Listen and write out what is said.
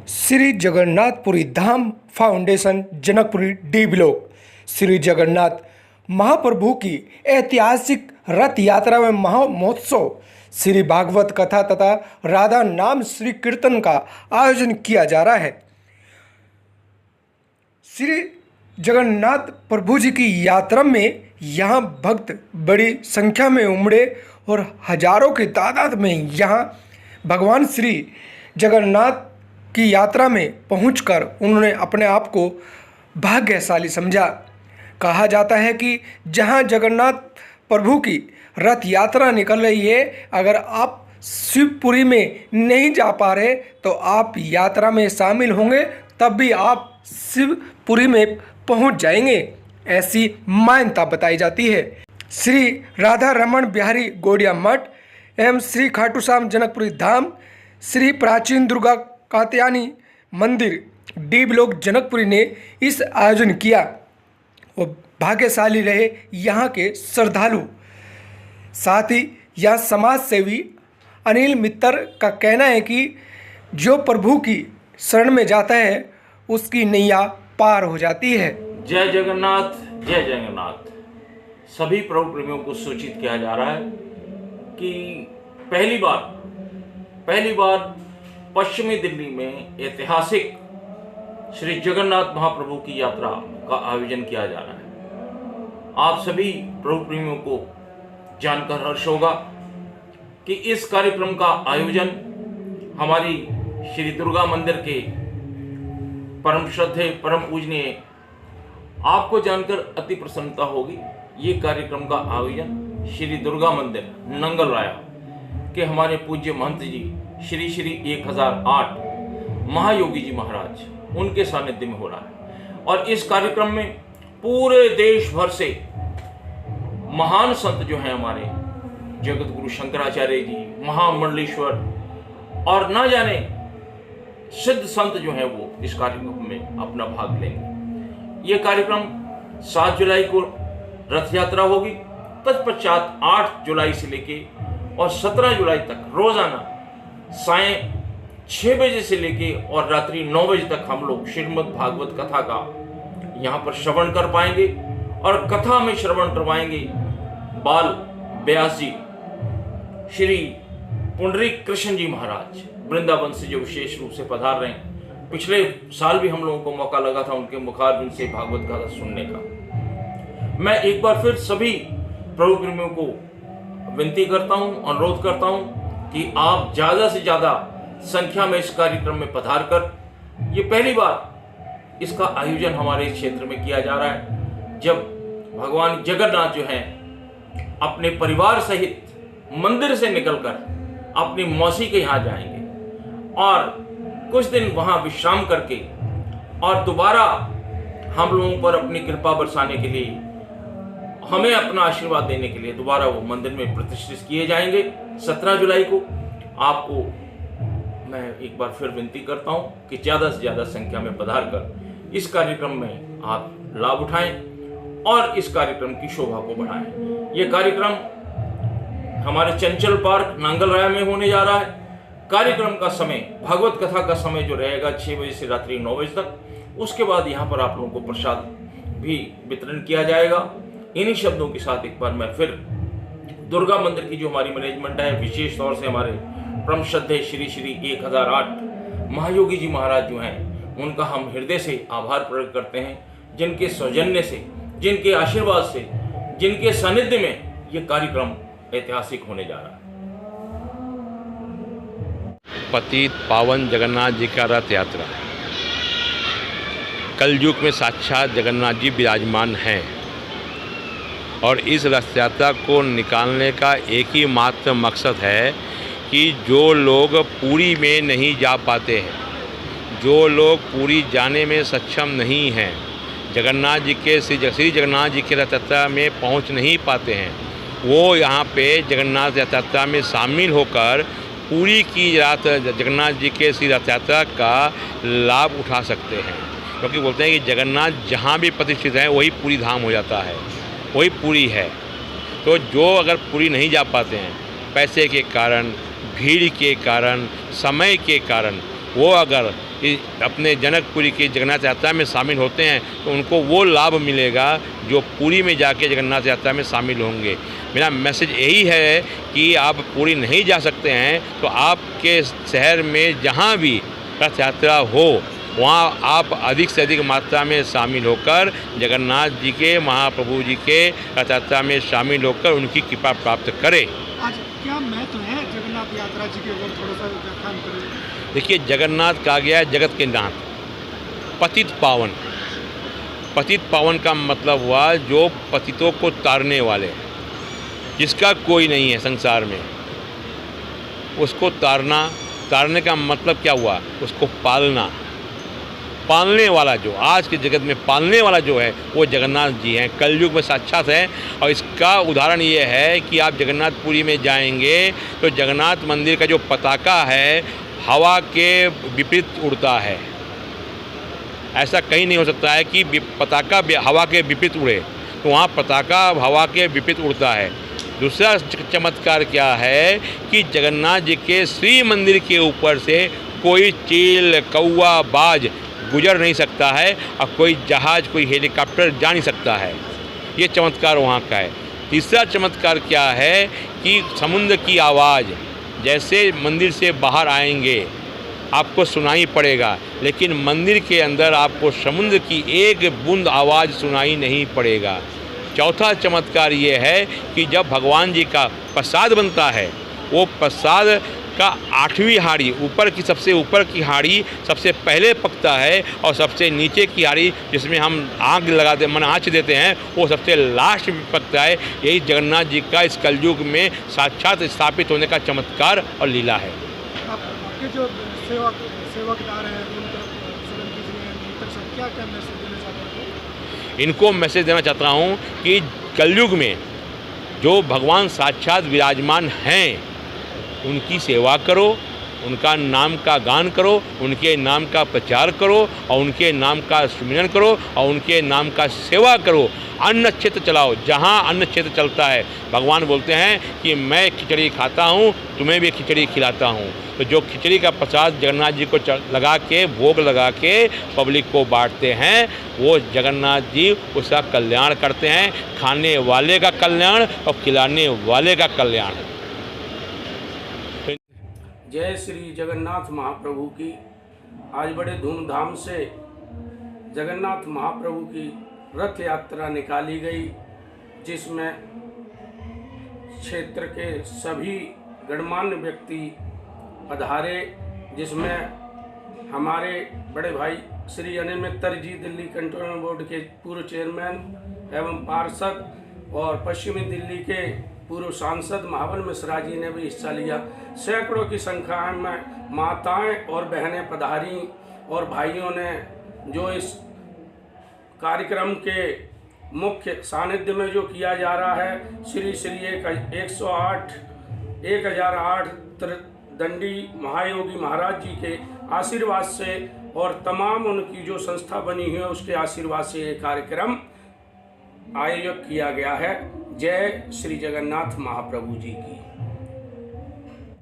Shri Jagannathpuri Dham foundation Janakpuri D block Shri Jagannath Mahaprabhu की ऐतिहासिक रथ यात्रा में महामहोत्सव श्री भागवत कथा तथा राधा नाम श्री कीर्तन का आयोजन किया जा रहा है। श्री जगन्नाथ प्रभु जी की यात्रा में यहाँ भक्त बड़ी संख्या में उमड़े और हजारों की तादाद में यहाँ भगवान श्री जगन्नाथ की यात्रा में पहुंचकर उन्होंने अपने आप को भाग्यशाली समझा। कहा जाता है कि जहां जगन्नाथ प्रभु की रथ यात्रा निकल रही है, अगर आप शिवपुरी में नहीं जा पा रहे तो आप यात्रा में शामिल होंगे तब भी आप शिवपुरी में पहुंच जाएंगे, ऐसी मान्यता बताई जाती है। श्री राधा रमन बिहारी गौड़िया मठ एवं श्री खाटू श्याम जनकपुरी धाम श्री प्राचीन दुर्गा कात्यायनी मंदिर डी ब्लॉक जनकपुरी ने इस आयोजन किया और भाग्यशाली रहे यहाँ के श्रद्धालु। साथ ही यह समाज सेवी अनिल मित्तर का कहना है कि जो प्रभु की शरण में जाता है उसकी नैया पार हो जाती है। जय जगन्नाथ, जय जगन्नाथ। सभी प्रभु प्रेमियों को सूचित किया जा रहा है कि पहली बार पश्चिमी दिल्ली में ऐतिहासिक श्री जगन्नाथ महाप्रभु की यात्रा का आयोजन किया जा रहा है। आप सभी प्रभु प्रेमियों को जानकर हर्ष होगा कि इस कार्यक्रम का आयोजन हमारी श्री दुर्गा मंदिर के परम श्रद्धेय परम पूजनीय, आपको जानकर अति प्रसन्नता होगी। ये कार्यक्रम का आयोजन श्री दुर्गा मंदिर नंगल राया के हमारे पूज्य महंत जी श्री श्री 1008 महायोगी जी महाराज उनके सानिध्य में हो रहा है। और इस कार्यक्रम में पूरे देश भर से महान संत जो हैं हमारे जगत गुरु शंकराचार्य जी, महामंडलेश्वर और ना जाने सिद्ध संत जो हैं वो इस कार्यक्रम में अपना भाग लेंगे। ये कार्यक्रम 7 जुलाई को रथ यात्रा होगी, तत्पश्चात 8 जुलाई से लेके और 17 जुलाई तक रोजाना सायं 6 बजे से लेके और रात्रि 9 बजे तक हम लोग श्रीमद् भागवत कथा का यहाँ पर श्रवण कर पाएंगे और कथा में श्रवण करवाएंगे बाल व्यास जी, श्री पुंडरीक कृष्ण जी महाराज वृंदावन से जो विशेष रूप से पधार रहे हैं। पिछले साल भी हम लोगों को मौका लगा था उनके मुखारबिंद से भागवत कथा सुनने का। मैं एक बार फिर सभी प्रभु प्रेमियों को विनती करता हूँ, अनुरोध करता हूँ कि आप ज़्यादा से ज़्यादा संख्या में इस कार्यक्रम में पधार कर, ये पहली बार इसका आयोजन हमारे क्षेत्र में किया जा रहा है जब भगवान जगन्नाथ जो हैं अपने परिवार सहित मंदिर से निकलकर अपनी मौसी के यहाँ जाएंगे और कुछ दिन वहाँ विश्राम करके और दोबारा हम लोगों पर अपनी कृपा बरसाने के लिए, हमें अपना आशीर्वाद देने के लिए दोबारा वो मंदिर में प्रतिष्ठित किए जाएंगे 17 जुलाई को। आपको मैं एक बार फिर विनती करता हूं कि ज़्यादा से ज़्यादा संख्या में पधार कर इस कार्यक्रम में आप लाभ उठाएं और इस कार्यक्रम की शोभा को बढ़ाएं। ये कार्यक्रम हमारे चंचल पार्क नांगलराया में होने जा रहा है। कार्यक्रम का समय, भागवत कथा का समय जो रहेगा 6 बजे से रात्रि 9 बजे तक। उसके बाद यहाँ पर आप लोगों को प्रसाद भी वितरण किया जाएगा। इन्हीं शब्दों के साथ एक बार मैं फिर दुर्गा मंदिर की जो हमारी मैनेजमेंट है, विशेष तौर से हमारे परम श्रद्धेय श्री श्री 1008 महायोगी जी महाराज जो हैं उनका हम हृदय से आभार प्रकट करते हैं, जिनके सौजन्य से, जिनके आशीर्वाद से, जिनके सानिध्य में ये कार्यक्रम ऐतिहासिक होने जा रहा है। पतित पावन जगन्नाथ जी का रथ यात्रा, कलयुग में साक्षात जगन्नाथ जी विराजमान हैं और इस रथ यात्रा को निकालने का एक ही मात्र मकसद है कि जो लोग पुरी में नहीं जा पाते हैं, जो लोग पुरी जाने में सक्षम नहीं हैं, जगन्नाथ जी के श्री जगन्नाथ जी के रथ यात्रा में पहुंच नहीं पाते हैं, वो यहाँ पे जगन्नाथ रथ यात्रा में शामिल होकर पुरी की जगन्नाथ जी के श्री रथ यात्रा का लाभ उठा सकते हैं। क्योंकि बोलते हैं कि जगन्नाथ जहाँ भी प्रतिष्ठित हैं वही पुरी धाम हो जाता है, वही पुरी है। तो जो अगर पुरी नहीं जा पाते हैं पैसे के कारण, भीड़ के कारण, समय के कारण, वो अगर अपने जनकपुरी की जगन्नाथ यात्रा में शामिल होते हैं तो उनको वो लाभ मिलेगा जो पुरी में जाके जगन्नाथ यात्रा में शामिल होंगे। मेरा मैसेज यही है कि आप पुरी नहीं जा सकते हैं तो आपके शहर में जहाँ भी रथ यात्रा हो वहाँ आप अधिक से अधिक मात्रा में शामिल होकर जगन्नाथ जी के, महाप्रभु जी के रथ यात्रा में शामिल होकर उनकी कृपा प्राप्त करें। आज क्या महत्व है जगन्नाथ यात्रा जी के, अगर थोड़ा सा व्याख्यान करें? देखिए, जगन्नाथ कहा गया है जगत के नाथ, पतित पावन। पतित पावन का मतलब हुआ जो पतितों को तारने वाले, जिसका कोई नहीं है संसार में, उसको तारना। तारने का मतलब क्या हुआ? उसको पालना। पालने वाला जो आज के जगत में पालने वाला जो है वो जगन्नाथ जी हैं, कलयुग में साक्षात है। और इसका उदाहरण ये है कि आप जगन्नाथपुरी में जाएंगे तो जगन्नाथ मंदिर का जो पताका है हवा के विपरीत उड़ता है। ऐसा कहीं नहीं हो सकता है कि पताका हवा के विपरीत उड़े, तो वहाँ पताका हवा के विपरीत उड़ता है। दूसरा चमत्कार क्या है कि जगन्नाथ जी के श्री मंदिर के ऊपर से कोई चील, कौवा, बाज गुजर नहीं सकता है और कोई जहाज, कोई हेलीकॉप्टर जा नहीं सकता है। ये चमत्कार वहाँ का है। तीसरा चमत्कार क्या है कि समुद्र की आवाज़ जैसे मंदिर से बाहर आएंगे आपको सुनाई पड़ेगा, लेकिन मंदिर के अंदर आपको समुद्र की एक बूंद आवाज़ सुनाई नहीं पड़ेगा। चौथा चमत्कार ये है कि जब भगवान जी का प्रसाद बनता है, वो प्रसाद का 8वीं हाड़ी, ऊपर की सबसे ऊपर की हाड़ी सबसे पहले पकता है और सबसे नीचे की हाड़ी जिसमें हम आग लगाते आँच देते हैं वो सबसे लास्ट में पकता है। यही जगन्नाथ जी का इस कलयुग में साक्षात स्थापित होने का चमत्कार और लीला है। आपके जो सेवकदार हैं क्या क्या मैसेज देना चाहते हैं? इनको मैसेज देना चाहता हूँ कि कलयुग में जो भगवान साक्षात विराजमान हैं उनकी सेवा करो, उनका नाम का गान करो, उनके नाम का प्रचार करो और उनके नाम का सुमिरन करो और उनके नाम का सेवा करो। अन्न क्षेत्र चलाओ, जहाँ अन्न क्षेत्र चलता है भगवान बोलते हैं कि मैं खिचड़ी खाता हूँ, तुम्हें भी खिचड़ी खिलाता हूँ। तो जो खिचड़ी का प्रसाद जगन्नाथ जी को लगा के, भोग लगा के पब्लिक को बांटते हैं, वो जगन्नाथ जी उसका कल्याण करते हैं। खाने वाले का कल्याण और खिलाने वाले का कल्याण। जय श्री जगन्नाथ महाप्रभु की। आज बड़े धूमधाम से जगन्नाथ महाप्रभु की रथ यात्रा निकाली गई, जिसमें क्षेत्र के सभी गणमान्य व्यक्ति पधारे, जिसमें हमारे बड़े भाई श्री अनिल मित्तर जी, दिल्ली कंटोनमेंट बोर्ड के पूर्व चेयरमैन एवं पार्षद, और पश्चिमी दिल्ली के पूर्व सांसद महाबल मिश्रा जी ने भी हिस्सा लिया। सैकड़ों की संख्या में माताएं और बहनें पधारी और भाइयों ने जो इस कार्यक्रम के मुख्य सानिध्य में जो किया जा रहा है, श्री श्री 1008 दंडी महायोगी महाराज जी के आशीर्वाद से और तमाम उनकी जो संस्था बनी हुई है उसके आशीर्वाद से ये कार्यक्रम आयोजन किया गया है। जय श्री जगन्नाथ महाप्रभु जी की।